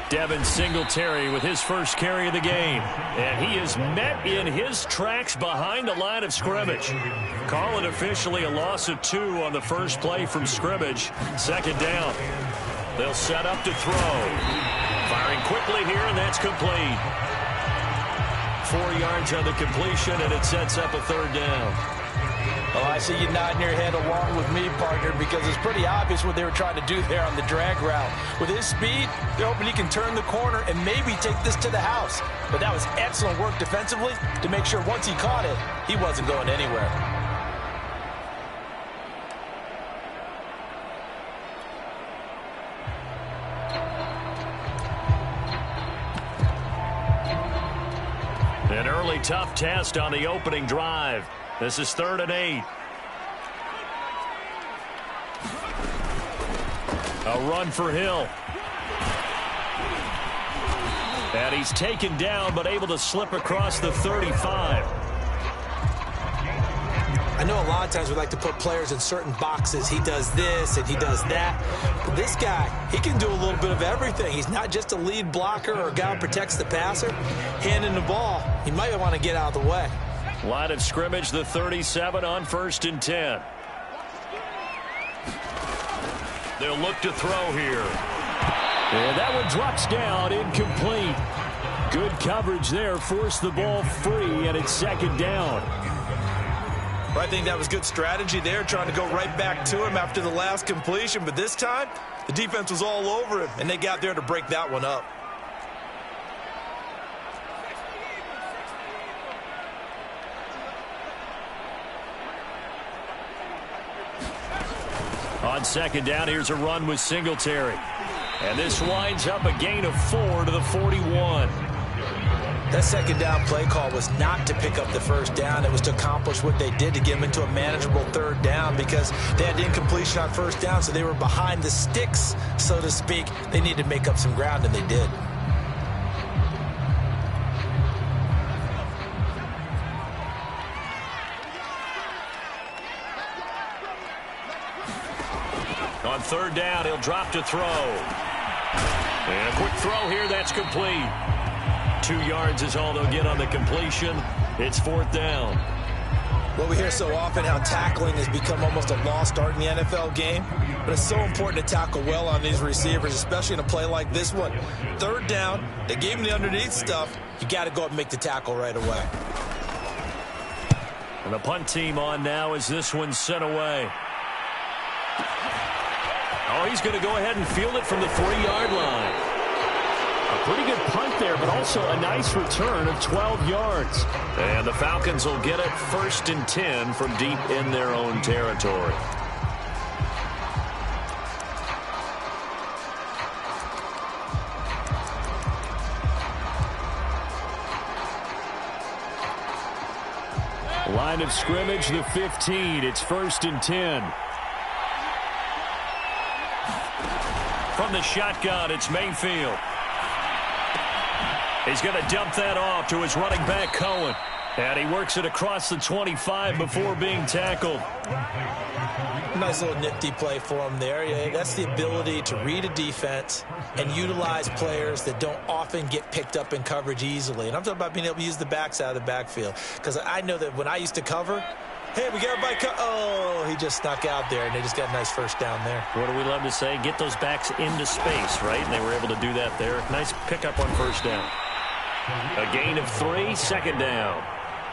Devin Singletary with his first carry of the game. And he is met in his tracks behind the line of scrimmage. Call it officially a loss of 2 on the first play from scrimmage. Second down. They'll set up to throw. Firing quickly here, and that's complete. 4 yards on the completion, and it sets up a third down. Oh, I see you nodding your head along with me, partner, because it's pretty obvious what they were trying to do there on the drag route. With his speed, they're hoping he can turn the corner and maybe take this to the house. But that was excellent work defensively to make sure once he caught it, he wasn't going anywhere. An early tough test on the opening drive. This is 3rd and 8. A run for Hill. And he's taken down, but able to slip across the 35. I know a lot of times we like to put players in certain boxes. He does this and he does that. But this guy, he can do a little bit of everything. He's not just a lead blocker or a guy who protects the passer. Handing the ball, he might want to get out of the way. Line of scrimmage, the 37 on 1st and 10. They'll look to throw here. And that one drops down, incomplete. Good coverage there, forced the ball free, and it's 2nd down. I think that was good strategy there, trying to go right back to him after the last completion. But this time, the defense was all over him, and they got there to break that one up. On 2nd down, here's a run with Singletary. And this winds up a gain of 4 to the 41. That 2nd down play call was not to pick up the 1st down. It was to accomplish what they did to get them into a manageable 3rd down because they had incompletion on 1st down, so they were behind the sticks, so to speak. They needed to make up some ground, and they did. On 3rd down, he'll drop to throw. And a quick throw here, that's complete. 2 yards is all they'll get on the completion. It's 4th down. Well, we hear so often how tackling has become almost a lost art in the NFL game, but it's so important to tackle well on these receivers, especially in a play like this one. 3rd down, they gave him the underneath stuff. You got to go up and make the tackle right away. And the punt team on now as this one's sent away. Oh, he's going to go ahead and field it from the 3-yard line. A pretty good punt there, but also a nice return of 12 yards. And the Falcons will get it 1st and 10 from deep in their own territory. Line of scrimmage, the 15. It's 1st and 10. From the shotgun, it's Mayfield. He's going to dump that off to his running back, Cohen. And he works it across the 25 before being tackled. Nice little nifty play for him there. Yeah, that's the ability to read a defense and utilize players that don't often get picked up in coverage easily. And I'm talking about being able to use the backs out of the backfield. Because I know that when I used to cover, hey, we got everybody oh, he just snuck out there, and they just got a nice 1st down there. What do we love to say? Get those backs into space, right? And they were able to do that there. Nice pickup on 1st down. A gain of 3, 2nd down.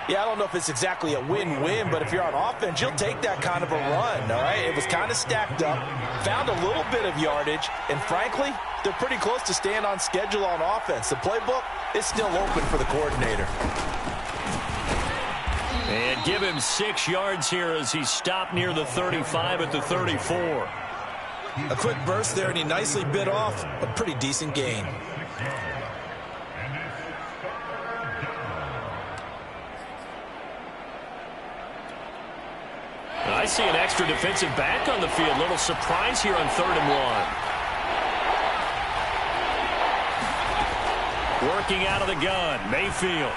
Yeah, I don't know if it's exactly a win-win, but if you're on offense, you'll take that kind of a run, all right? It was kind of stacked up, found a little bit of yardage, and frankly, they're pretty close to staying on schedule on offense. The playbook is still open for the coordinator. And give him 6 yards here as he stopped near the 35 at the 34. A quick burst there, and he nicely bit off a pretty decent gain. I see an extra defensive back on the field. Little surprise here on 3rd and 1. Working out of the gun, Mayfield.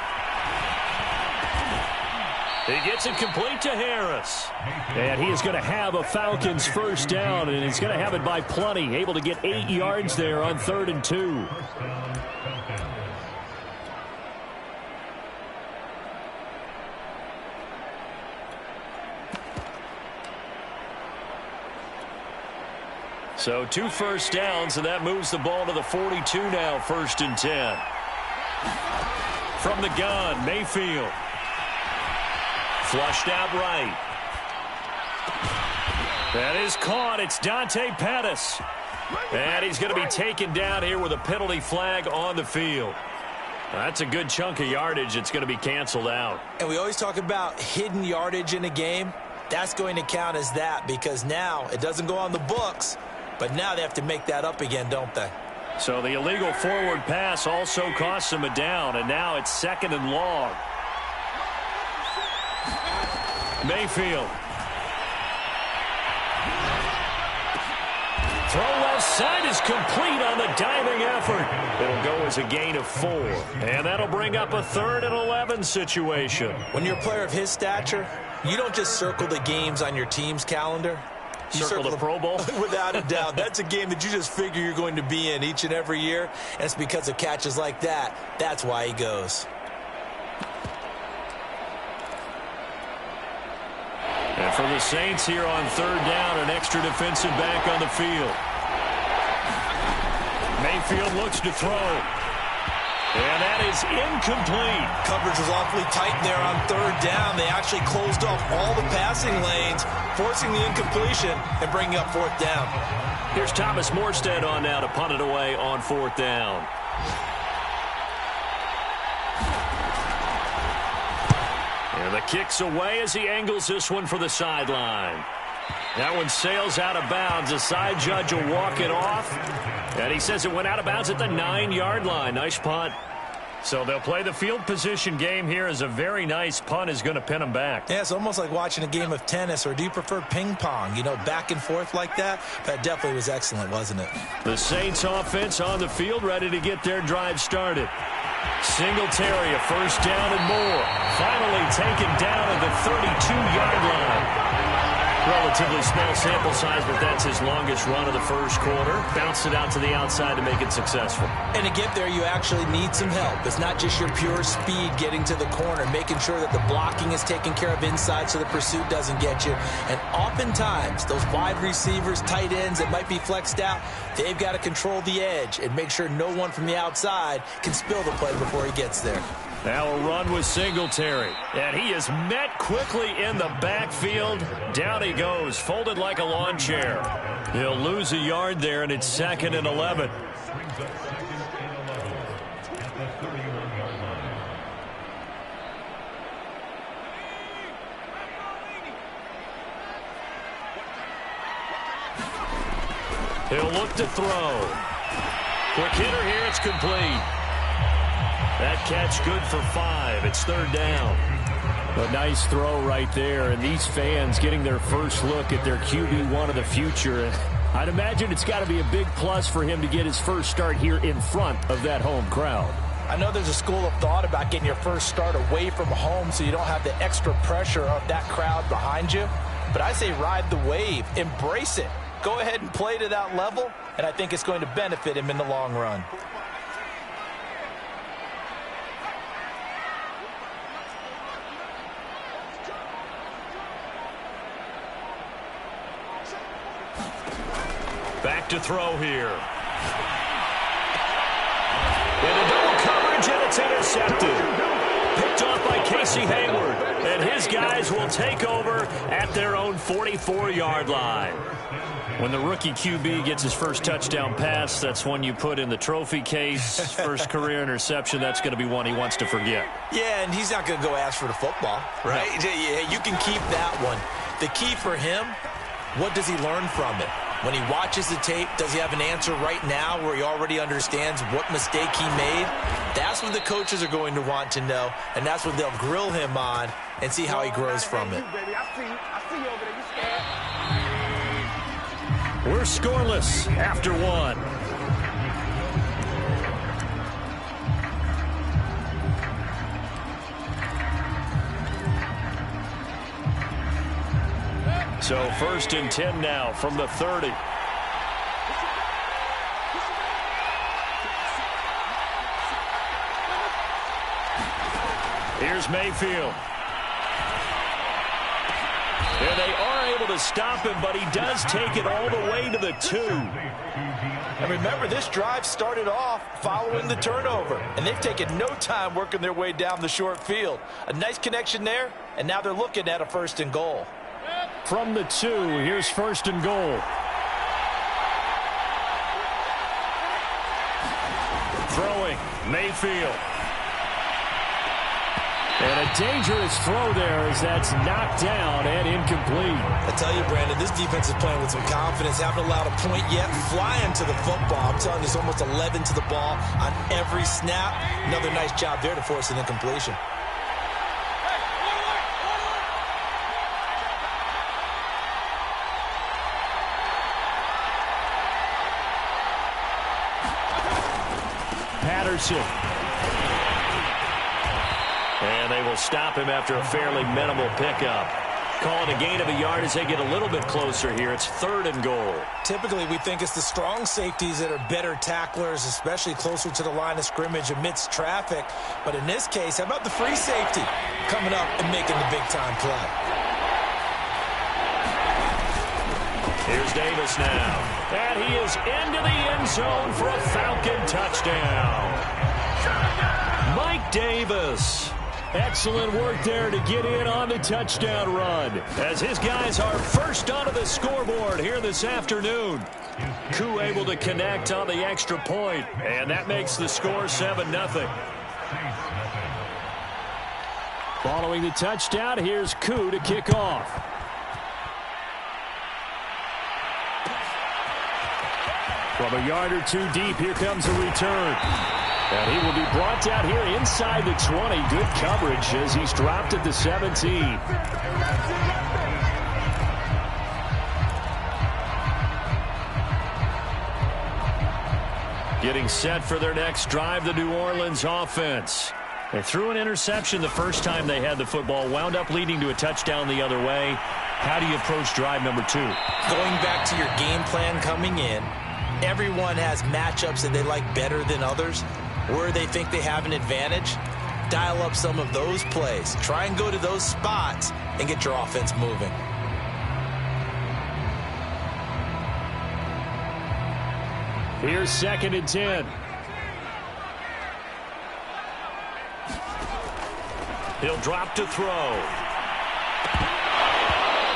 He gets it complete to Harris. And he is going to have a Falcons first down, and he's going to have it by plenty. Able to get 8 yards there on 3rd and 2. So 2 first downs, and that moves the ball to the 42 now, 1st and 10. From the gun, Mayfield. Flushed out right. That is caught. It's Dante Pettis. And he's going to be taken down here with a penalty flag on the field. That's a good chunk of yardage. It's going to be canceled out. And we always talk about hidden yardage in a game. That's going to count as that because now it doesn't go on the books, but now they have to make that up again, don't they? So the illegal forward pass also costs him a down, and now it's 2nd and long. Mayfield. Throw left side is complete on the diving effort. It'll go as a gain of 4. And that'll bring up a 3rd and 11 situation. When you're a player of his stature, you don't just circle the games on your team's calendar. You circle the Pro Bowl? Without a doubt. That's a game that you just figure you're going to be in each and every year. And it's because of catches like that. That's why he goes. And for the Saints here on 3rd down, an extra defensive back on the field. Mayfield looks to throw. And that is incomplete. Coverage was awfully tight there on 3rd down. They actually closed off all the passing lanes, forcing the incompletion and bringing up 4th down. Here's Thomas Morstead on now to punt it away on 4th down. And the kick's away as he angles this one for the sideline. That one sails out of bounds. The side judge will walk it off. And he says it went out of bounds at the 9-yard line. Nice punt. So they'll play the field position game here as a very nice punt is going to pin them back. Yeah, it's almost like watching a game of tennis, or do you prefer ping pong? You know, back and forth like that? That definitely was excellent, wasn't it? The Saints offense on the field ready to get their drive started. Singletary, a first down and more. Finally taken down at the 32-yard line. Relatively small sample size, but that's his longest run of the first quarter. Bounced it out to the outside to make it successful. And to get there, you actually need some help. It's not just your pure speed getting to the corner, making sure that the blocking is taken care of inside so the pursuit doesn't get you. And oftentimes, those wide receivers, tight ends that might be flexed out, they've got to control the edge and make sure no one from the outside can spill the play before he gets there. Now a run with Singletary. And he is met quickly in the backfield. Down he goes, folded like a lawn chair. He'll lose a yard there, and it's 2nd and 11. He'll look to throw. Quick hitter here, it's complete. That catch good for 5. It's 3rd down. A nice throw right there, and these fans getting their first look at their QB1 of the future. I'd imagine it's got to be a big plus for him to get his first start here in front of that home crowd. I know there's a school of thought about getting your first start away from home so you don't have the extra pressure of that crowd behind you. But I say ride the wave. Embrace it. Go ahead and play to that level, and I think it's going to benefit him in the long run. Back to throw here. Into double coverage, and it's intercepted. Picked off by Casey Hayward. And his guys will take over at their own 44-yard line. When the rookie QB gets his first touchdown pass, that's one you put in the trophy case. First career interception, that's going to be one he wants to forget. Yeah, and he's not going to go ask for the football, right? Yeah, you can keep that one. The key for him, what does he learn from it? When he watches the tape, does he have an answer right now where he already understands what mistake he made? That's what the coaches are going to want to know, and that's what they'll grill him on and see how he grows from it. We're scoreless after 1. So 1st and 10 now from the 30. Here's Mayfield. And they are able to stop him, but he does take it all the way to the 2. And remember, this drive started off following the turnover, and they've taken no time working their way down the short field. A nice connection there, and now they're looking at a 1st and goal. From the 2, here's 1st and goal. Throwing, Mayfield. And a dangerous throw there as that's knocked down and incomplete. I tell you, Brandon, this defense is playing with some confidence. Haven't allowed a point yet. Flying to the football. I'm telling you, it's almost 11 to the ball on every snap. Another nice job there to force an incompletion. Patterson. And they will stop him after a fairly minimal pickup. Calling a gain of a yard as they get a little bit closer here. It's 3rd and goal. Typically, we think it's the strong safeties that are better tacklers, especially closer to the line of scrimmage amidst traffic. But in this case, how about the free safety coming up and making the big-time play? Here's Davis now. And he is into the end zone for a Falcon touchdown. Mike Davis. Excellent work there to get in on the touchdown run, as his guys are first onto the scoreboard here this afternoon. Koo able to connect on the extra point, and that makes the score 7-0. Following the touchdown, here's Koo to kick off. From a yard or 2 deep, here comes a return. And he will be brought down here inside the 20. Good coverage as he's dropped at the 17. Getting set for their next drive, the New Orleans offense. They threw an interception the first time they had the football, wound up leading to a touchdown the other way. How do you approach drive number 2? Going back to your game plan coming in, everyone has matchups that they like better than others. Where they think they have an advantage, dial up some of those plays. Try and go to those spots and get your offense moving. Here's 2nd and 10. He'll drop to throw.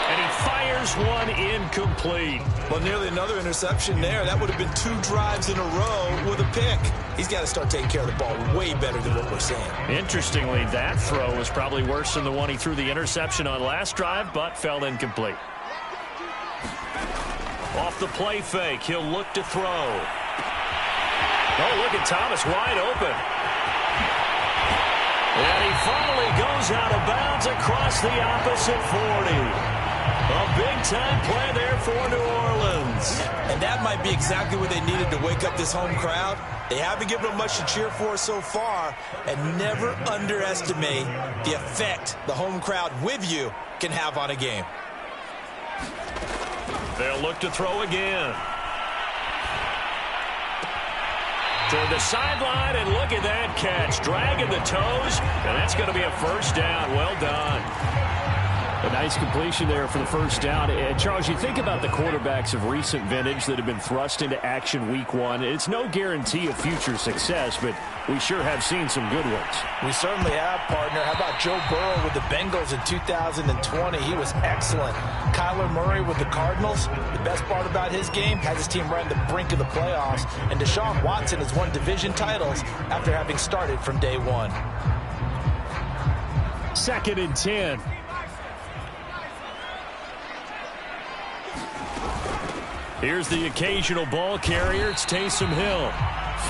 And he fires one incomplete. Well, nearly another interception there. That would have been 2 drives in a row with a pick. He's got to start taking care of the ball way better than what we're seeing. Interestingly, that throw was probably worse than the one he threw the interception on last drive, but fell incomplete. Off the play fake, he'll look to throw. Oh, look at Thomas wide open. And he finally goes out of bounds across the opposite 40. A big-time play there for New Orleans. And that might be exactly what they needed to wake up this home crowd. They haven't given them much to cheer for so far, and never underestimate the effect the home crowd with you can have on a game. They'll look to throw again. Toward the sideline, and look at that catch. Dragging the toes, and that's going to be a first down. Well done. A nice completion there for the first down. And Charles, you think about the quarterbacks of recent vintage that have been thrust into action week 1. It's no guarantee of future success, but we sure have seen some good ones. We certainly have, partner. How about Joe Burrow with the Bengals in 2020? He was excellent. Kyler Murray with the Cardinals. The best part about his game, has his team right on the brink of the playoffs. And Deshaun Watson has won division titles after having started from day 1. 2nd and 10. Here's the occasional ball carrier. It's Taysom Hill.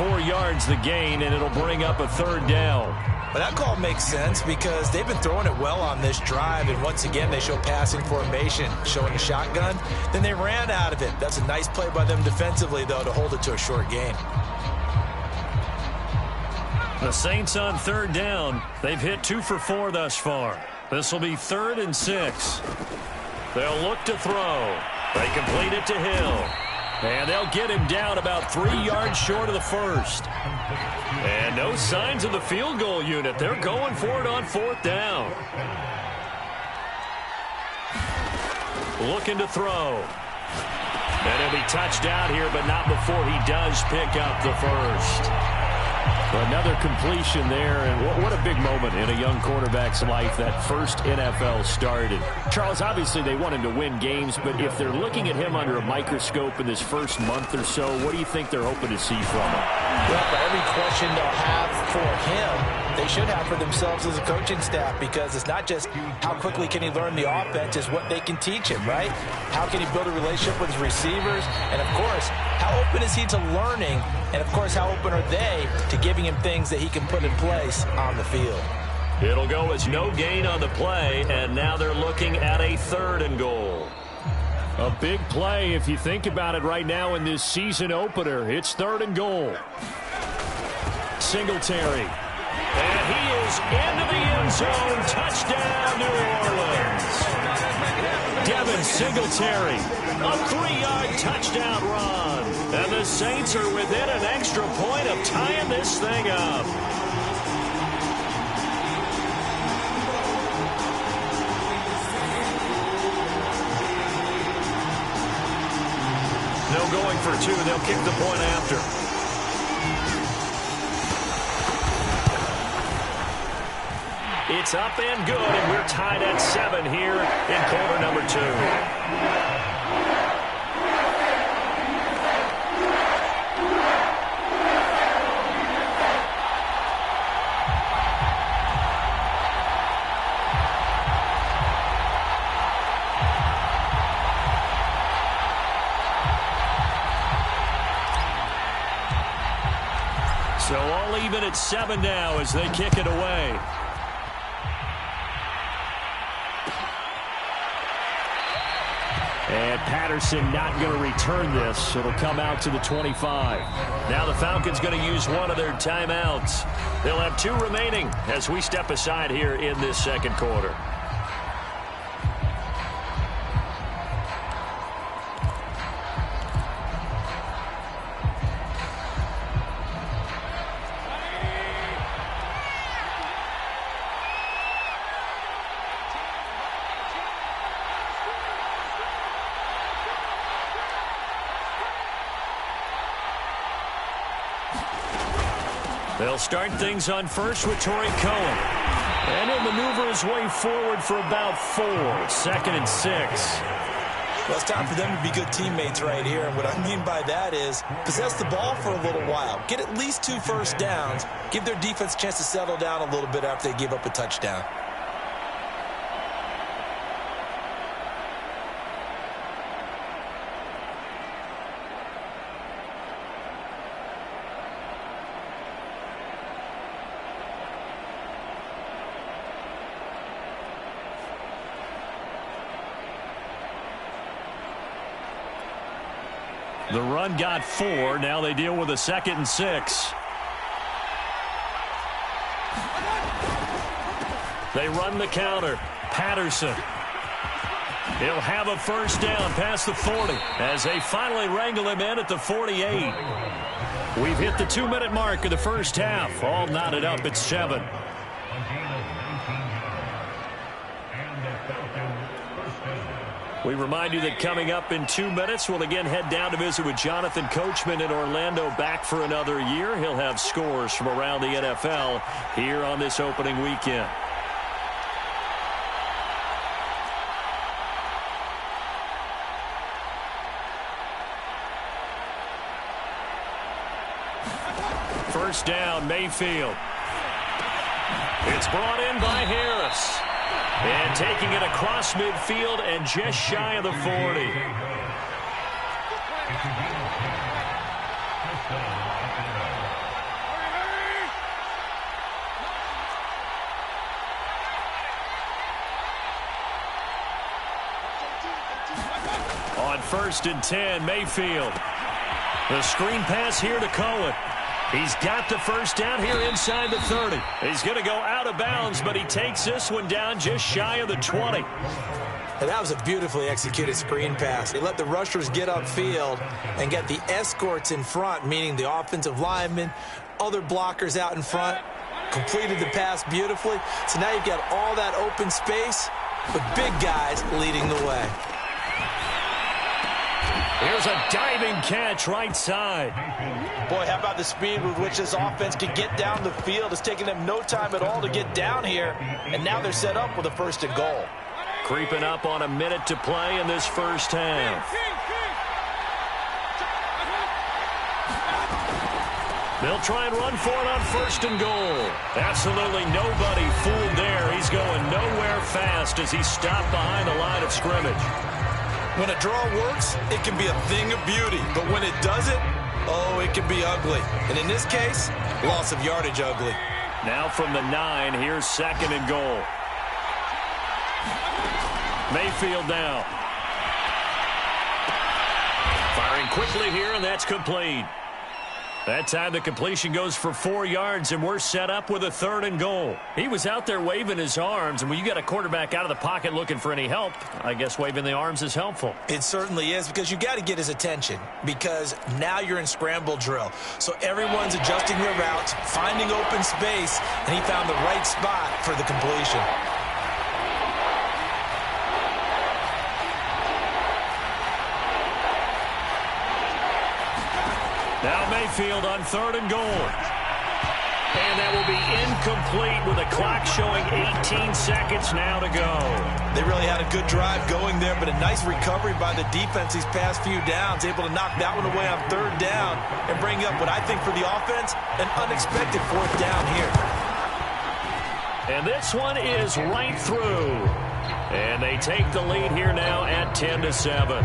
4 yards the gain, and it'll bring up a 3rd down. Well, that call makes sense because they've been throwing it well on this drive, and once again they show passing formation, showing a shotgun. Then they ran out of it. That's a nice play by them defensively, though, to hold it to a short gain. The Saints on 3rd down. They've hit 2 for 4 thus far. This will be 3rd and 6. They'll look to throw. They complete it to Hill. And they'll get him down about 3 yards short of the first. And no signs of the field goal unit. They're going for it on 4th down. Looking to throw. And he'll be touched out here, but not before he does pick up the first. Another completion there, and what a big moment in a young quarterback's life, that first NFL start. And Charles, obviously they want him to win games, but if they're looking at him under a microscope in this first month or so, what do you think they're hoping to see from him? Well, for every question they'll have for him, they should have for themselves as a coaching staff, because it's not just how quickly can he learn the offense, it's what they can teach him, right? How can he build a relationship with his receivers? And, of course, how open is he to learning? And, of course, how open are they to giving him things that he can put in place on the field? It'll go as no gain on the play, and now they're looking at a 3rd and goal. A big play if you think about it right now in this season opener. It's 3rd and goal. Singletary. And he is into the end zone. Touchdown, New Orleans. Devin Singletary, a 3-yard touchdown run. And the Saints are within an extra point of tying this thing up. No going for 2. They'll kick the point after. It's up and good, and we're tied at 7 here in quarter number 2. So all even at 7 now as they kick it away. And Patterson not going to return this. It'll come out to the 25. Now the Falcons going to use one of their timeouts. They'll have 2 remaining as we step aside here in this second quarter. They'll start things on first with Torrey Cohen. And he'll maneuver his way forward for about 4. 2nd and 6. Well, it's time for them to be good teammates right here. And what I mean by that is possess the ball for a little while. Get at least 2 first downs. Give their defense a chance to settle down a little bit after they give up a touchdown. The run got 4. Now they deal with a 2nd and 6. They run the counter. Patterson. He'll have a first down past the 40 as they finally wrangle him in at the 48. We've hit the 2-minute mark of the first half. All knotted up at 7. We remind you that coming up in 2 minutes, we'll again head down to visit with Jonathan Coachman in Orlando, back for another year. He'll have scores from around the NFL here on this opening weekend. First down, Mayfield. It's brought in by Harris. And taking it across midfield and just shy of the 40. On 1st and 10, Mayfield. The screen pass here to Cohen. He's got the first down here inside the 30. He's going to go out of bounds, but he takes this one down just shy of the 20. And that was a beautifully executed screen pass. They let the rushers get upfield and get the escorts in front, meaning the offensive linemen, other blockers out in front, completed the pass beautifully. So now you've got all that open space with big guys leading the way. Here's a diving catch right side. Boy, how about the speed with which this offense can get down the field? It's taken them no time at all to get down here, and now they're set up with a 1st and goal. Creeping up on a minute to play in this first half. They'll try and run for it on 1st and goal. Absolutely nobody fooled there. He's going nowhere fast as he's stopped behind the line of scrimmage. When a draw works, it can be a thing of beauty. But when it doesn't, oh, it can be ugly. And in this case, loss of yardage ugly. Now from the 9, here's 2nd and goal. Mayfield now. Firing quickly here, and that's complete. That time the completion goes for 4 yards, and we're set up with a 3rd and goal. He was out there waving his arms, and when you got a quarterback out of the pocket looking for any help, I guess waving the arms is helpful. It certainly is, because you got to get his attention, because now you're in scramble drill. So everyone's adjusting their routes, finding open space, and he found the right spot for the completion. Now Mayfield on 3rd and goal. And that will be incomplete with the clock showing 18 seconds now to go. They really had a good drive going there, but a nice recovery by the defense these past few downs, able to knock that one away on 3rd down and bring up what I think for the offense, an unexpected 4th down here. And this one is right through. And they take the lead here now at 10-7.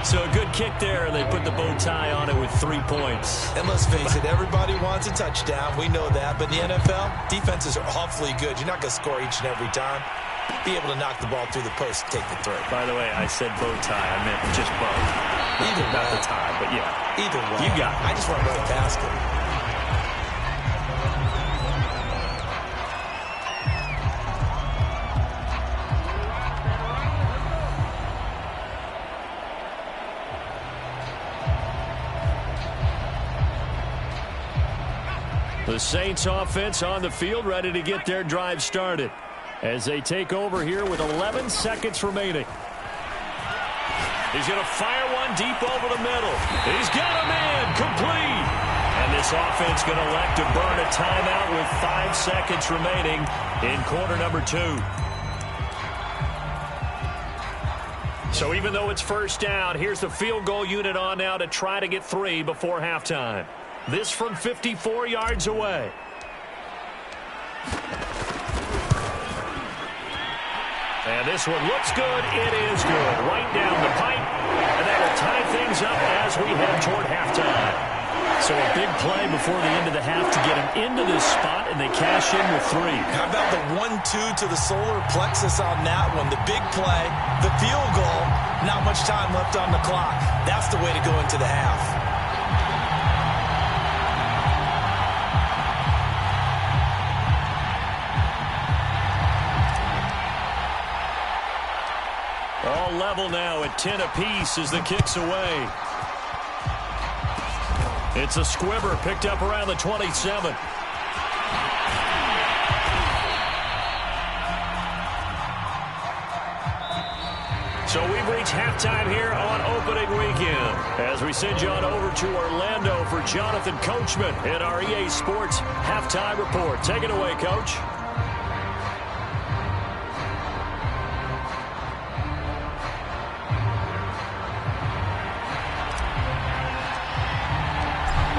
So a good kick there, and they put the bow tie on it with 3 points. And let's face it, everybody wants a touchdown. We know that. But in the NFL, defenses are awfully good. You're not going to score each and every time. Be able to knock the ball through the post and take the throw. By the way, I said bow tie. I meant just bow. Not the tie, but yeah. Either way. You got it. I just want to run past it. The Saints offense on the field, ready to get their drive started as they take over here with 11 seconds remaining. He's going to fire one deep over the middle. He's got a man complete. And this offense going to elect to burn a timeout with 5 seconds remaining in quarter number 2. So even though it's 1st down, here's the field goal unit on now to try to get 3 before halftime. This from 54 yards away. And this one looks good. It is good. Right down the pipe. And that'll tie things up as we head toward halftime. So a big play before the end of the half to get him into this spot, and they cash in with 3. How about the 1-2 to the solar plexus on that one? The big play, the field goal, not much time left on the clock. That's the way to go into the half. All level now at 10 apiece as the kick's away. It's a squibber picked up around the 27. So we've reached halftime here on opening weekend as we send you on over to Orlando for Jonathan Coachman in our EA Sports Halftime Report. Take it away, Coach.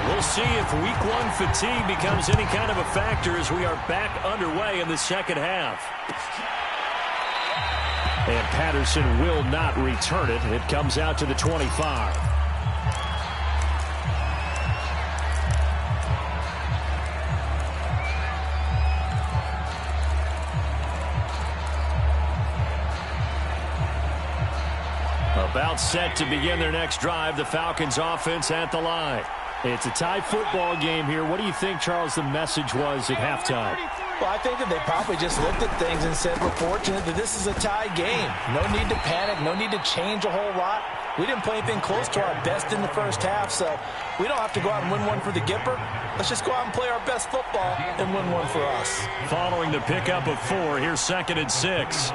We'll see if week 1 fatigue becomes any kind of a factor as we are back underway in the second half. And Patterson will not return it. It comes out to the 25. About set to begin their next drive, the Falcons offense at the line. It's a tie football game here. What do you think, Charles, the message was at halftime? Well, I think that they probably just looked at things and said, we're fortunate that this is a tie game. No need to panic, no need to change a whole lot. We didn't play anything close to our best in the first half, so we don't have to go out and win one for the Gipper. Let's just go out and play our best football and win one for us. Following the pickup of 4, here's 2nd and 6.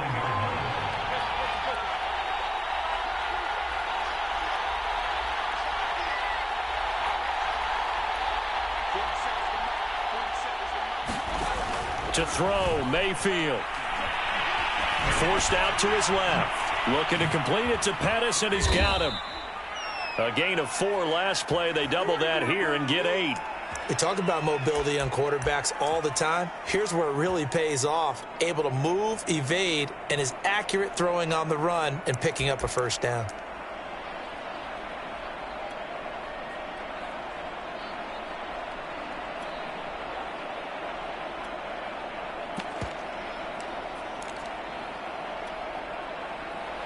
To throw, Mayfield. Forced out to his left. Looking to complete it to Pettis, and he's got him. A gain of 4 last play. They double that here and get 8. We talk about mobility on quarterbacks all the time. Here's where it really pays off. Able to move, evade, and is accurate throwing on the run and picking up a first down.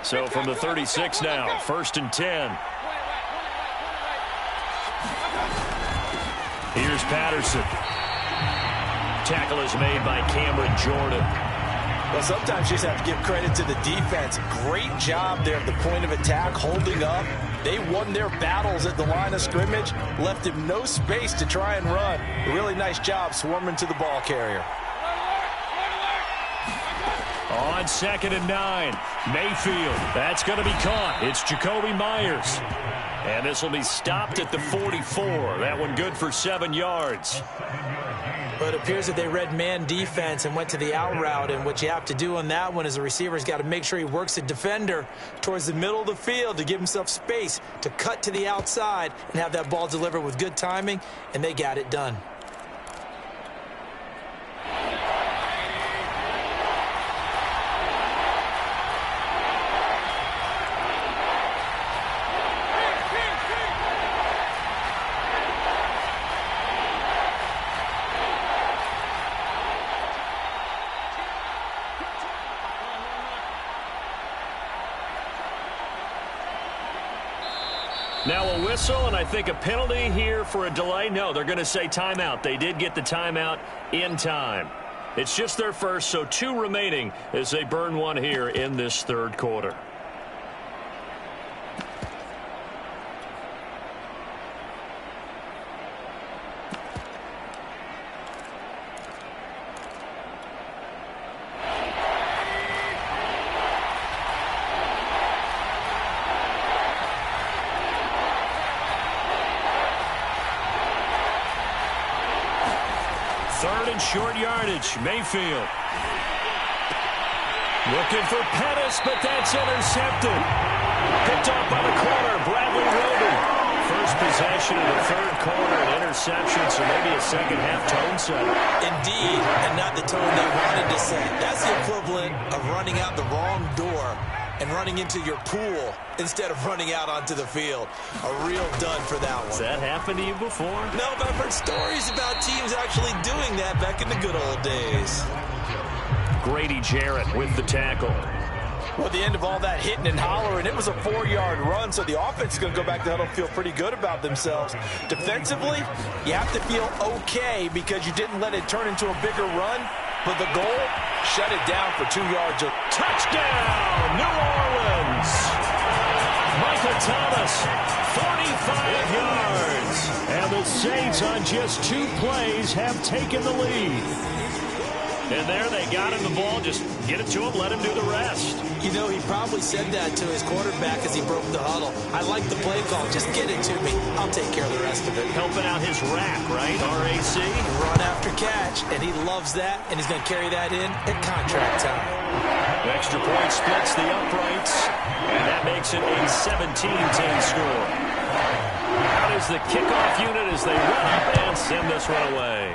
So from the 36 now, 1st and 10. Here's Patterson. Tackle is made by Cameron Jordan. Well, sometimes you just have to give credit to the defense. Great job there at the point of attack, holding up. They won their battles at the line of scrimmage, left him no space to try and run. A really nice job swarming to the ball carrier. On 2nd and 9, Mayfield. That's going to be caught. It's Jacoby Myers. And this will be stopped at the 44. That one good for 7 yards. But it appears that they read man defense and went to the out route. And what you have to do on that one is the receiver's got to make sure he works the defender towards the middle of the field to give himself space to cut to the outside and have that ball delivered with good timing. And they got it done. Now a whistle, and I think a penalty here for a delay. No, they're going to say timeout. They did get the timeout in time. It's just their first, so 2 remaining as they burn one here in this 3rd quarter. Short yardage, Mayfield. Looking for Pettis, but that's intercepted. Picked off by the corner, Bradley Roby. First possession of the 3rd quarter, an interception, so maybe a second-half tone setter. Indeed, and not the tone they wanted to set. That's the equivalent of running out the wrong door and running into your pool instead of running out onto the field. A real dud for that one. Has that happened to you before? No, but I've heard stories about teams actually doing that back in the good old days. Grady Jarrett with the tackle. Well, at the end of all that hitting and hollering, it was a 4-yard run, so the offense is going to go back to the huddle and feel pretty good about themselves. Defensively, you have to feel okay because you didn't let it turn into a bigger run, but the goal, shut it down for 2 yards. Touchdown, New Orleans! Michael Thomas, 45 yards. And the Saints on just 2 plays have taken the lead. And there they got him the ball. Just get it to him, let him do the rest. You know, he probably said that to his quarterback as he broke the huddle. I like the play call. Just get it to me. I'll take care of the rest of it. Helping out his rack, right? RAC. Run after catch, and he loves that, and he's going to carry that in at contract time. Extra point splits the uprights, and that makes it a 17-10 score. Out is the kickoff unit as they run up and send this one away.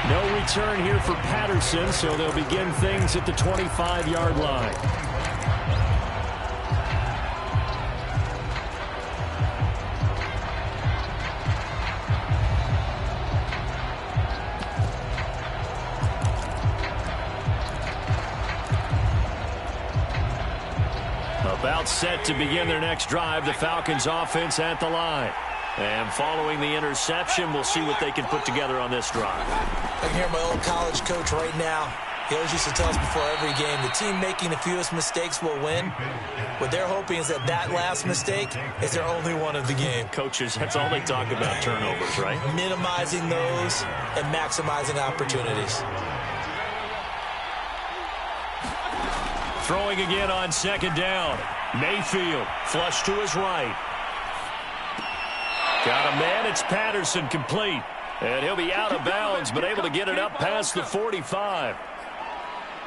No return here for Patterson, so they'll begin things at the 25-yard line. About set to begin their next drive, the Falcons offense at the line. And following the interception, we'll see what they can put together on this drive. I can hear my old college coach right now. He always used to tell us before every game, the team making the fewest mistakes will win. What they're hoping is that last mistake is their only one of the game. Coaches, that's all they talk about, turnovers, right? Minimizing those and maximizing opportunities. Throwing again on second down. Mayfield, flush to his right. Got a man, it's Patterson, complete. And he'll be out of bounds, but able to get it up past the 45.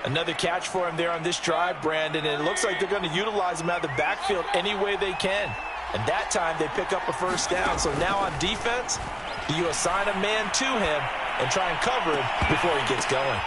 Another catch for him there on this drive, Brandon, and it looks like they're going to utilize him out of the backfield any way they can. And that time they pick up a first down. So now on defense, do you assign a man to him and try and cover him before he gets going?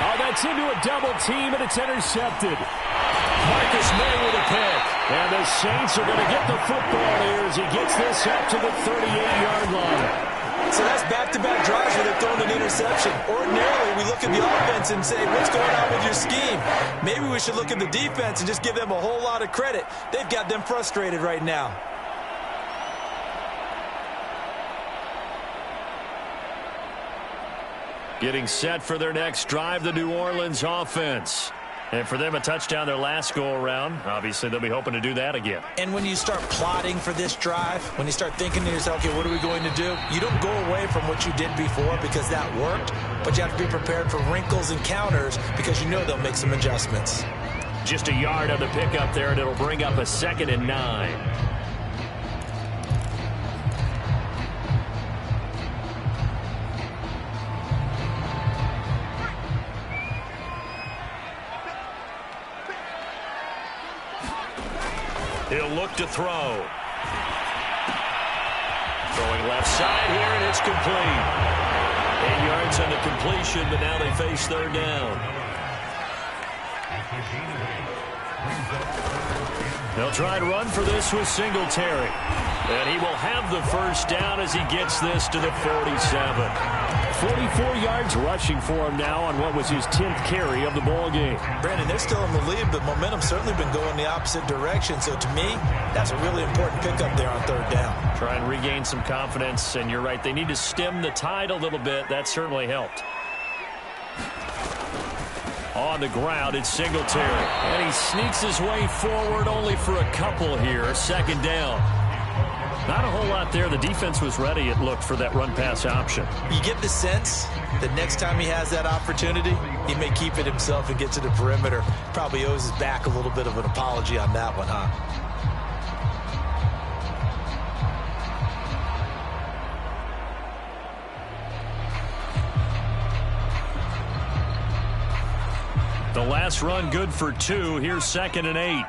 Oh, that's into a double team, and it's intercepted. Marcus May with a pick. And the Saints are going to get the football here as he gets this up to the 38-yard line. So that's back-to-back drives where they're throwing an interception. Ordinarily, we look at the offense and say, what's going on with your scheme? Maybe we should look at the defense and just give them a whole lot of credit. They've got them frustrated right now. Getting set for their next drive, the New Orleans offense. And for them, a touchdown their last go-around. Obviously, they'll be hoping to do that again. And when you start plotting for this drive, when you start thinking to yourself, okay, what are we going to do? You don't go away from what you did before because that worked, but you have to be prepared for wrinkles and counters because you know they'll make some adjustments. Just a yard on the pickup there, and it'll bring up a 2nd and 9. He'll look to throw. Throwing left side here, and it's complete. 8 yards on the completion, but now they face third down. They'll try and run for this with Singletary. And he will have the first down as he gets this to the 47. 44 yards rushing for him now on what was his 10th carry of the ball game. Brandon, they're still in the lead, but momentum's certainly been going the opposite direction. So to me, that's a really important pickup there on third down. Try and regain some confidence, and you're right, they need to stem the tide a little bit. That certainly helped. On the ground, it's Singletary. And he sneaks his way forward only for a couple here. 2nd down. Not a whole lot there. The defense was ready, it looked, for that run-pass option. You get the sense that next time he has that opportunity, he may keep it himself and get to the perimeter. Probably owes his back a little bit of an apology on that one, huh? The last run good for 2. Here's 2nd and 8.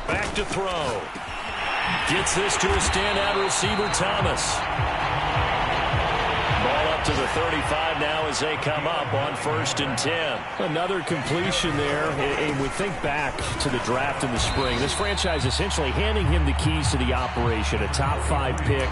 Back to throw. Gets this to a standout receiver, Thomas. Ball up to the 35 now as they come up on 1st and 10. Another completion there. And we think back to the draft in the spring. This franchise essentially handing him the keys to the operation, a top 5 pick.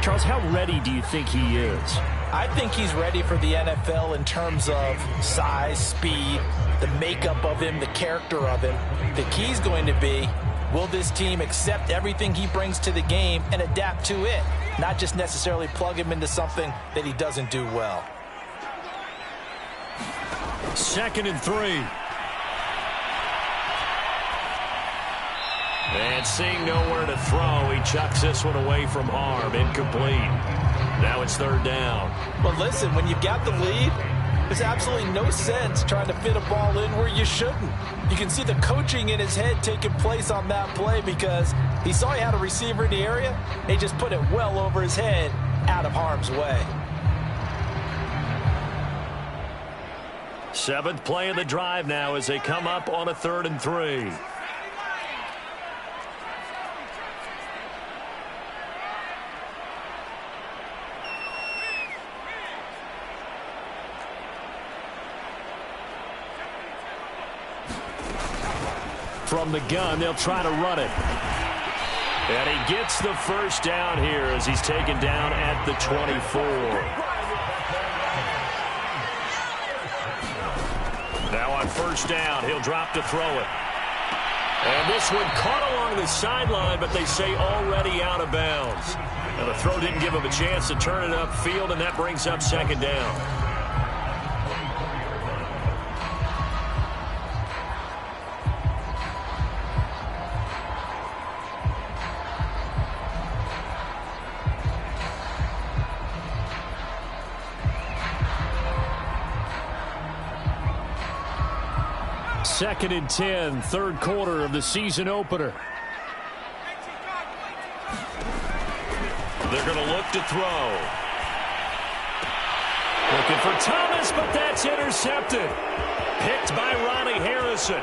Charles, how ready do you think he is? I think he's ready for the NFL in terms of size, speed, the makeup of him, the character of him. The key's going to be, will this team accept everything he brings to the game and adapt to it? Not just necessarily plug him into something that he doesn't do well. 2nd and 3. And seeing nowhere to throw, he chucks this one away from harm. Incomplete. Now it's 3rd down. But listen, when you've got the lead, there's absolutely no sense trying to fit a ball in where you shouldn't. You can see the coaching in his head taking place on that play because he saw he had a receiver in the area. And he just put it well over his head out of harm's way. 7th play of the drive now as they come up on a 3rd and 3. From the gun, they'll try to run it. And he gets the first down here as he's taken down at the 24. Now on first down, he'll drop to throw it. And this one caught along the sideline, but they say already out of bounds. Now the throw didn't give him a chance to turn it upfield, and that brings up second down. Second and 10, third quarter of the season opener. They're going to look to throw. Looking for Thomas, but that's intercepted. Picked by Ronnie Harrison.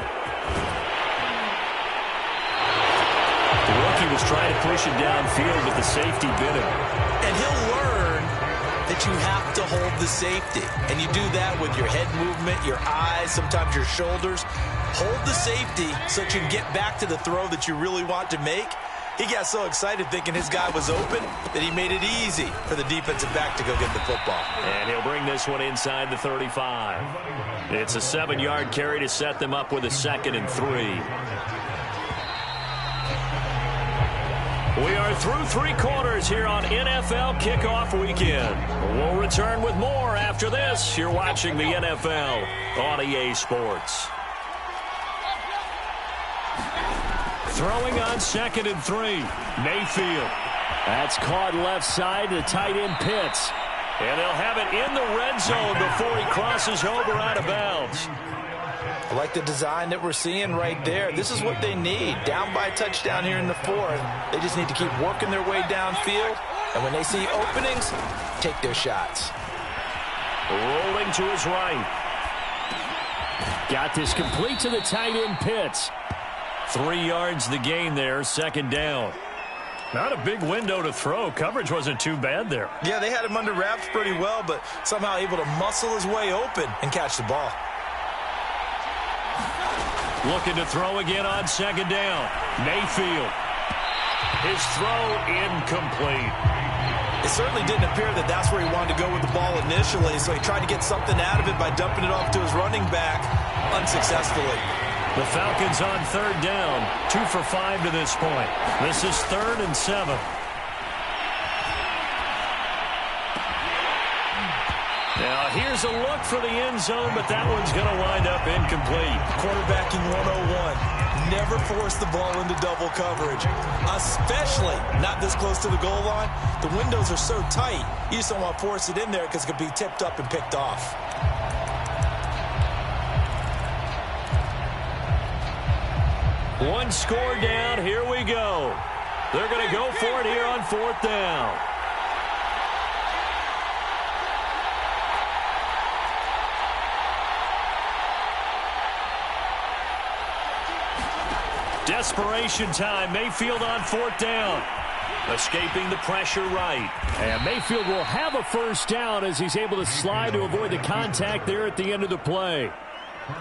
The rookie was trying to push it downfield, but the safety bit him. And he'll learn that you have to hold the safety. And you do that with your head movement, your eyes, sometimes your shoulders. Hold the safety so that you can get back to the throw that you really want to make. He got so excited thinking his guy was open that he made it easy for the defensive back to go get the football. And he'll bring this one inside the 35. It's a 7-yard carry to set them up with a 2nd and 3. We are through 3 quarters here on NFL Kickoff Weekend. We'll return with more after this. You're watching the NFL on EA Sports. Throwing on 2nd and 3. Mayfield. That's caught left side to tight end Pitts. And they'll have it in the red zone before he crosses over out of bounds. I like the design that we're seeing right there. This is what they need. Down by a touchdown here in the 4th. They just need to keep working their way downfield. And when they see openings, take their shots. Rolling to his right. Got this complete to the tight end Pitts. 3 yards the gain there, 2nd down. Not a big window to throw. Coverage wasn't too bad there. Yeah, they had him under wraps pretty well, but somehow able to muscle his way open and catch the ball. Looking to throw again on 2nd down. Mayfield. His throw incomplete. It certainly didn't appear that that's where he wanted to go with the ball initially, so he tried to get something out of it by dumping it off to his running back unsuccessfully. The Falcons on 3rd down. 2 for 5 to this point. This is 3rd and 7. Now here's a look for the end zone, but that one's going to wind up incomplete. Quarterbacking 101. Never force the ball into double coverage, especially not this close to the goal line. The windows are so tight, you just don't want to force it in there because it could be tipped up and picked off. One score down. Here we go. They're going to go for it here on 4th down. Desperation time. Mayfield on 4th down. Escaping the pressure right. And Mayfield will have a first down as he's able to slide to avoid the contact there at the end of the play.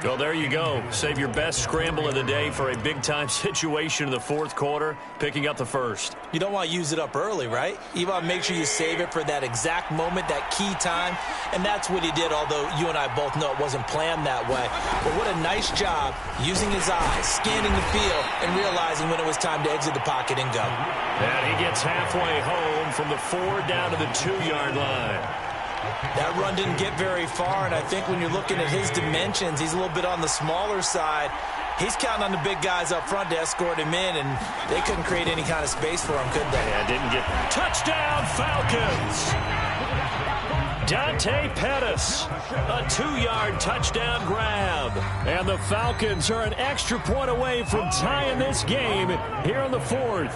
Well, there you go. Save your best scramble of the day for a big-time situation in the 4th quarter, picking up the first. You don't want to use it up early, right? You want to make sure you save it for that exact moment, that key time. And that's what he did, although you and I both know it wasn't planned that way. But what a nice job using his eyes, scanning the field, and realizing when it was time to exit the pocket and go. And he gets halfway home from the 4 down to the 2-yard line. That run didn't get very far, and I think when you're looking at his dimensions, he's a little bit on the smaller side. He's counting on the big guys up front to escort him in, and they couldn't create any kind of space for him, could they? Yeah, didn't get touchdown, Falcons. Dante Pettis, a 2-yard touchdown grab. And the Falcons are an extra point away from tying this game here on the 4th.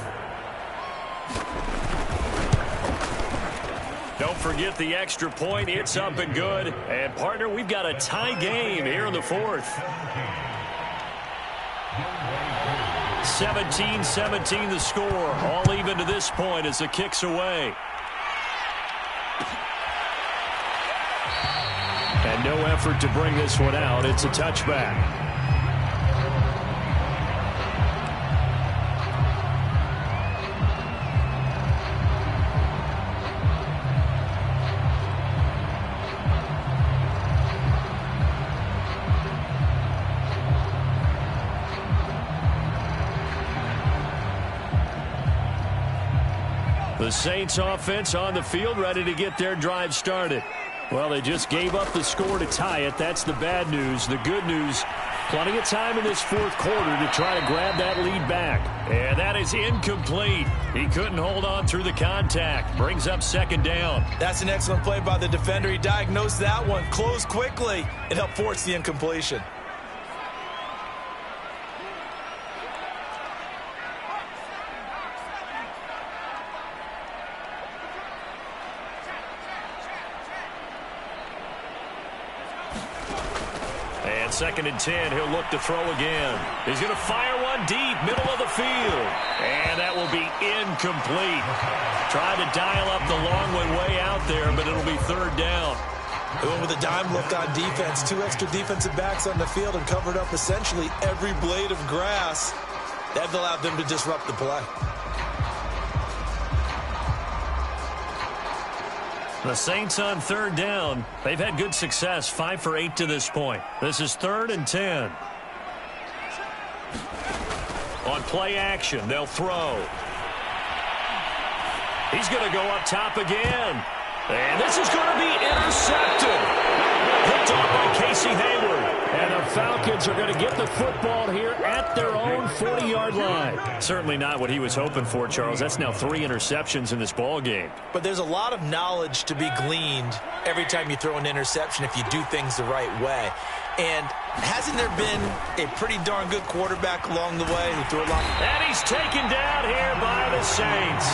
Don't forget the extra point. It's up and good. And, partner, we've got a tie game here in the 4th. 17-17 the score. All even to this point as the kick's away. And no effort to bring this one out. It's a touchback. The Saints offense on the field, ready to get their drive started. Well, they just gave up the score to tie it. That's the bad news. The good news, plenty of time in this fourth quarter to try to grab that lead back. And that is incomplete. He couldn't hold on through the contact. Brings up second down. That's an excellent play by the defender. He diagnosed that one, closed quickly, and helped force the incompletion. And 2nd and 10, he'll look to throw again. He's going to fire one deep, middle of the field. And that will be incomplete. Tried to dial up the long one way out there, but it'll be 3rd down. They went with a dime look on defense. 2 extra defensive backs on the field and covered up essentially every blade of grass. That allowed them to disrupt the play. The Saints on 3rd down. They've had good success, 5 for 8 to this point. This is 3rd and 10. On play action, they'll throw. He's going to go up top again. And this is going to be intercepted. Picked off by Casey Hayward. And the Falcons are going to get the football here at their own 40-yard line. Certainly not what he was hoping for, Charles. That's now 3 interceptions in this ball game. But there's a lot of knowledge to be gleaned every time you throw an interception if you do things the right way. And hasn't there been a pretty darn good quarterback along the way who threw a lot? And he's taken down here by the Saints.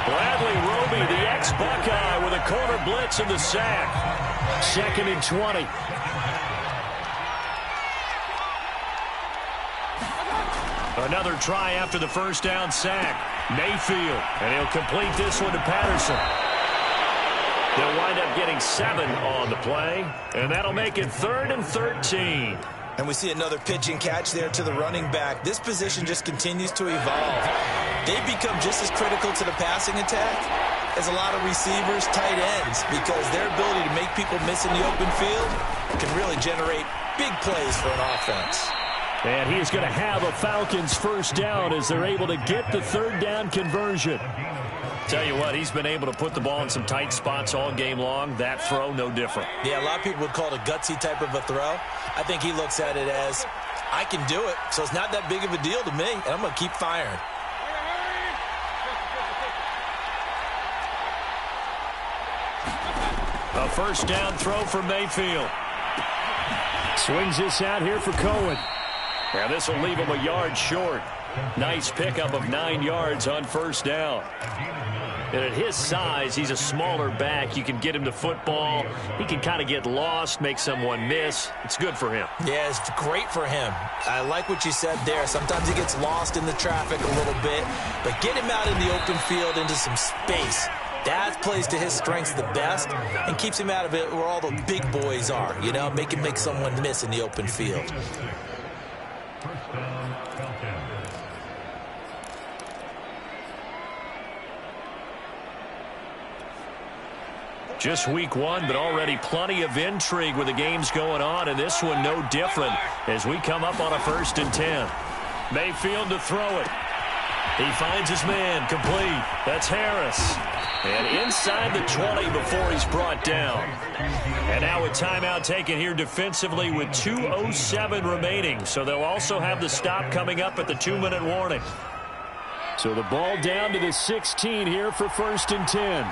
Bradley Roby, the ex-Buckeye, with a corner blitz in the sack. 2nd and 20. Another try after the first down sack. Mayfield, and he'll complete this one to Patterson. They'll wind up getting 7 on the play, and that'll make it 3rd and 13. And we see another pitch and catch there to the running back. This position just continues to evolve. They've become just as critical to the passing attack as a lot of receivers, tight ends, because their ability to make people miss in the open field can really generate big plays for an offense. And he is going to have a Falcons first down as they're able to get the 3rd down conversion. Tell you what, he's been able to put the ball in some tight spots all game long. That throw, no different. Yeah, a lot of people would call it a gutsy type of a throw. I think he looks at it as, I can do it, so it's not that big of a deal to me, and I'm going to keep firing. A first down throw for Mayfield. Swings this out here for Cohen. And this will leave him a yard short. Nice pickup of 9 yards on first down. And at his size, he's a smaller back. You can get him to football. He can kind of get lost, make someone miss. It's good for him. Yeah, it's great for him. I like what you said there. Sometimes he gets lost in the traffic a little bit, but get him out in the open field into some space. That plays to his strengths the best and keeps him out of it where all the big boys are, you know, make someone miss in the open field. Just week 1, but already plenty of intrigue with the games going on, and this one no different as we come up on a 1st and 10. Mayfield to throw it. He finds his man, complete. That's Harris. And inside the 20 before he's brought down. And now a timeout taken here defensively with 2:07 remaining. So they'll also have the stop coming up at the 2-minute warning. So the ball down to the 16 here for 1st and 10.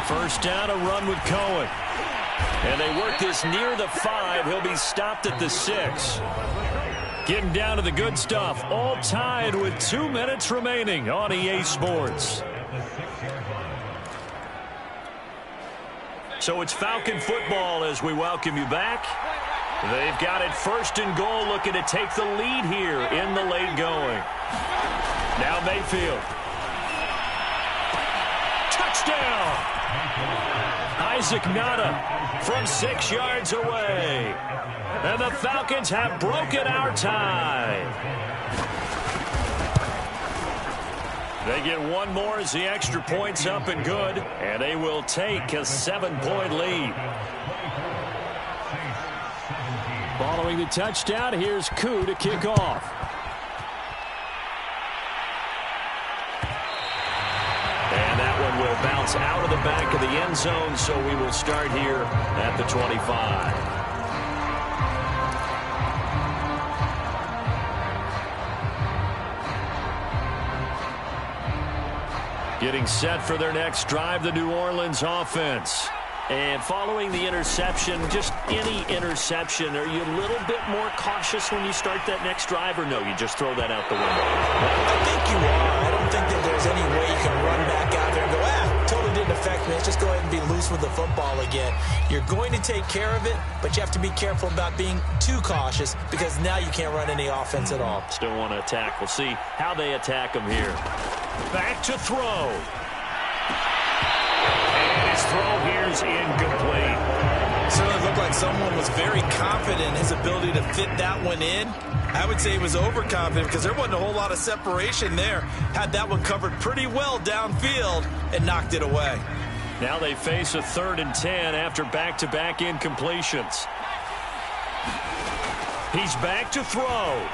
First down, a run with Cohen. And they work this near the 5. He'll be stopped at the 6. Getting down to the good stuff. All tied with 2 minutes remaining on EA Sports. So it's Falcon football as we welcome you back. They've got it 1st and goal, looking to take the lead here in the late going. Now Mayfield. Touchdown! Isaac Nada from 6 yards away. And the Falcons have broken our tie. They get one more as the extra point's up and good. And they will take a 7-point lead. Following the touchdown, here's Koo to kick off. And that one will bounce out of the back of the end zone, so we will start here at the 25. Getting set for their next drive, the New Orleans offense. And following the interception, just any interception, are you a little bit more cautious when you start that next drive, or no, you just throw that out the window? I think you are. I don't think that there's any way you can run back out there and go, totally didn't affect me. Let's just go ahead and be loose with the football again. You're going to take care of it, but you have to be careful about being too cautious because now you can't run any offense at all. Still want to attack. We'll see how they attack them here. Back to throw. And his throw here's incomplete. Certainly looked like someone was very confident in his ability to fit that one in. I would say he was overconfident because there wasn't a whole lot of separation there. Had that one covered pretty well downfield and knocked it away. Now they face a 3rd and 10 after back-to-back incompletions. He's back to throw.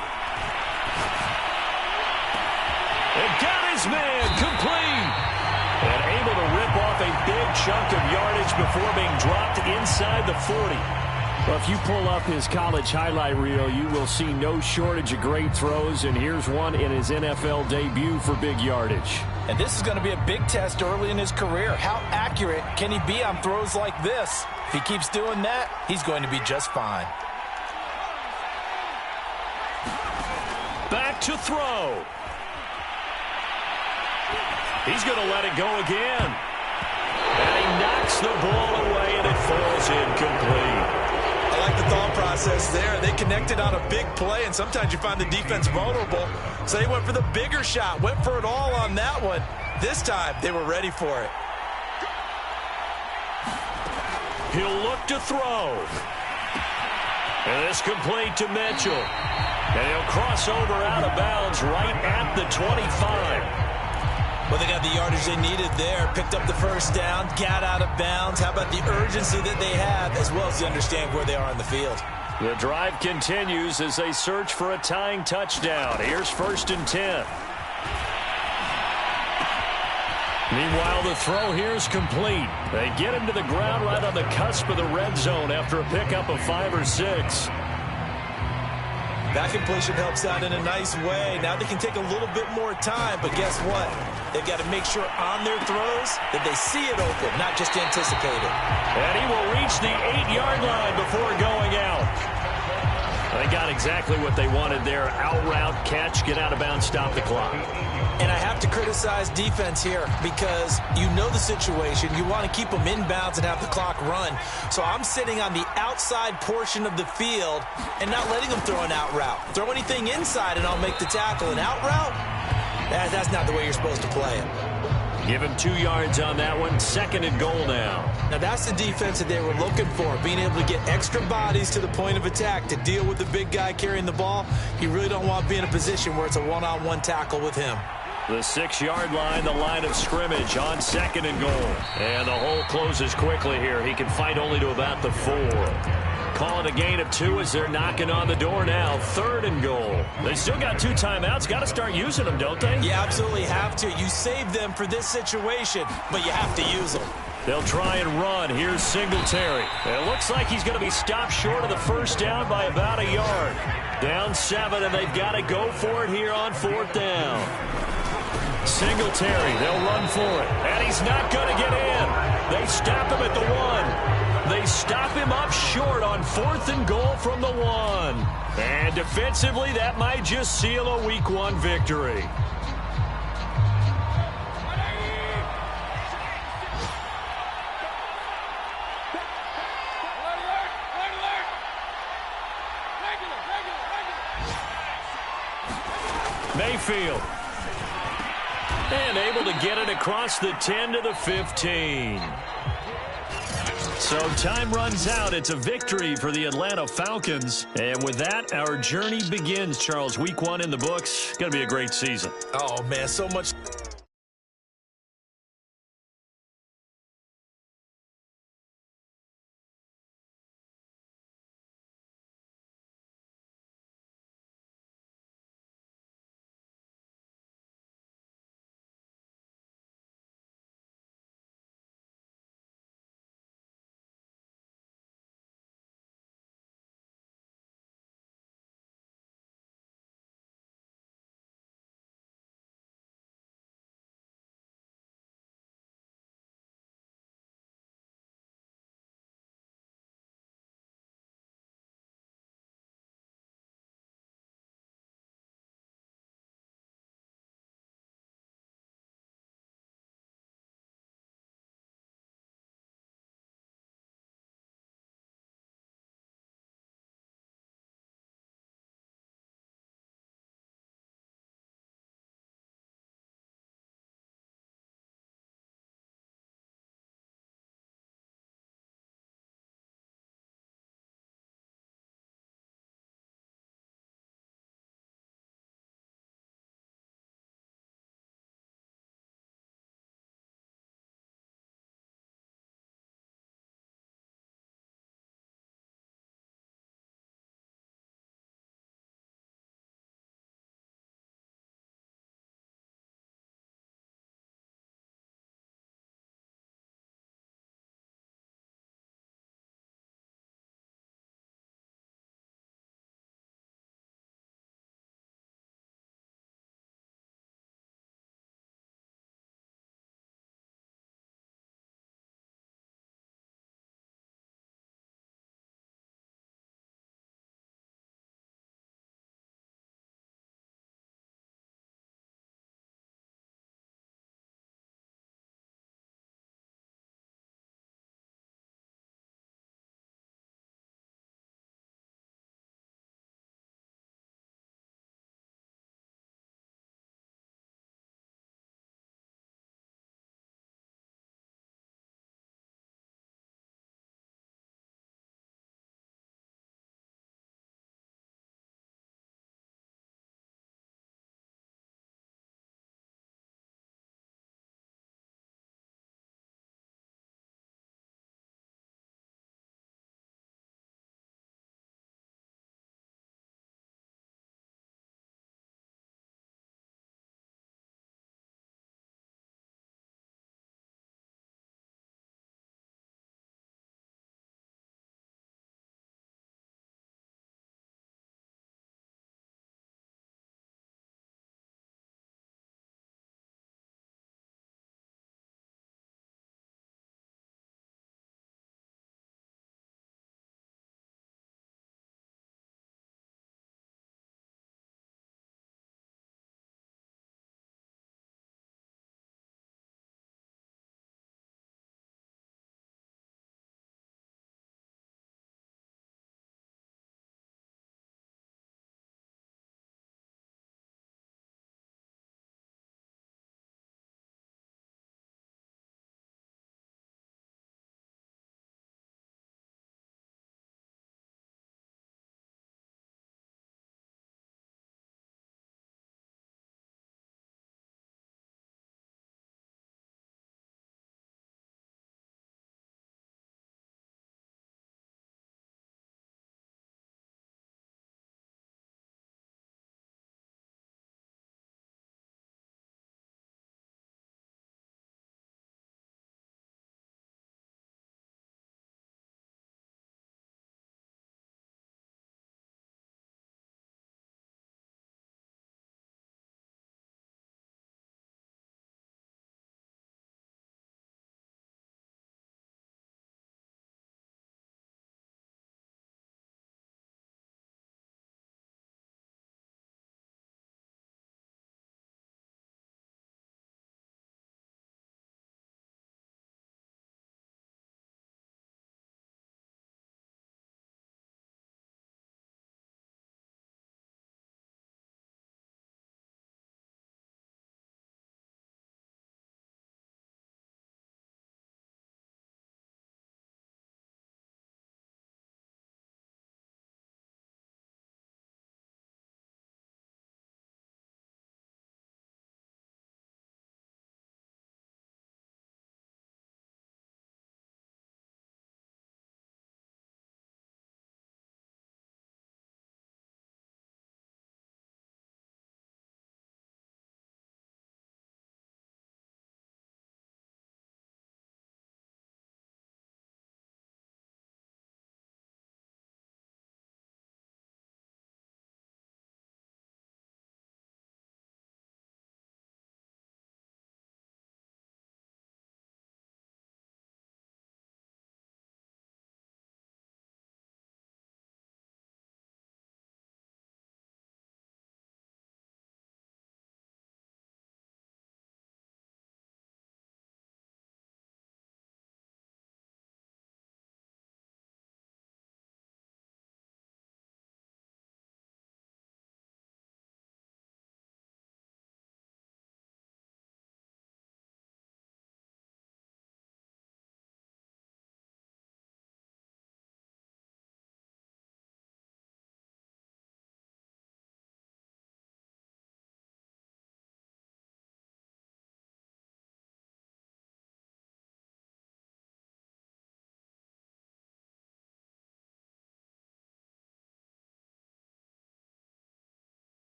And got his man complete. And able to rip off a big chunk of yardage before being dropped inside the 40. Well, if you pull up his college highlight reel, you will see no shortage of great throws, and here's one in his NFL debut for big yardage. And this is going to be a big test early in his career. How accurate can he be on throws like this? If he keeps doing that, he's going to be just fine. Back to throw. He's going to let it go again. And he knocks the ball away, and it falls incomplete. I like the thought process there. They connected on a big play, and sometimes you find the defense vulnerable. So they went for the bigger shot, went for it all on that one. This time, they were ready for it. He'll look to throw. And it's complete to Mitchell. And he'll cross over out of bounds right at the 25. Well, they got the yardage they needed there, picked up the first down, got out of bounds. How about the urgency that they have, as well as to understand where they are on the field? The drive continues as they search for a tying touchdown. Here's 1st and 10. Meanwhile, the throw here is complete. They get him to the ground right on the cusp of the red zone after a pickup of 5 or 6. That completion helps out in a nice way. Now they can take a little bit more time, but guess what? They've got to make sure on their throws that they see it open, not just anticipate it. And he will reach the 8-yard line before going out. They got exactly what they wanted there. Out route, catch, get out of bounds, stop the clock. And I have to criticize defense here because you know the situation. You want to keep them in bounds and have the clock run. So I'm sitting on the outside portion of the field and not letting them throw an out route. Throw anything inside and I'll make the tackle. An out route? That's not the way you're supposed to play it. Give him 2 yards on that one. 2nd and goal now. Now that's the defense that they were looking for, being able to get extra bodies to the point of attack to deal with the big guy carrying the ball. You really don't want to be in a position where it's a one-on-one tackle with him. The 6-yard line, the line of scrimmage on 2nd and goal. And the hole closes quickly here. He can fight only to about the 4. Calling a gain of 2 as they're knocking on the door now. 3rd and goal. They still got 2 timeouts. Got to start using them, don't they? You absolutely have to. You save them for this situation, but you have to use them. They'll try and run. Here's Singletary. It looks like he's going to be stopped short of the first down by about a yard. Down 7, and they've got to go for it here on 4th down. Singletary, they'll run for it. And he's not going to get in. They stop him at the 1. They stop him up short on 4th and goal from the 1. And defensively, that might just seal a Week 1 victory. Mayfield. And able to get it across the 10 to the 15. So time runs out. It's a victory for the Atlanta Falcons. And with that, our journey begins, Charles. Week 1 in the books. Going to be a great season. Oh, man, so much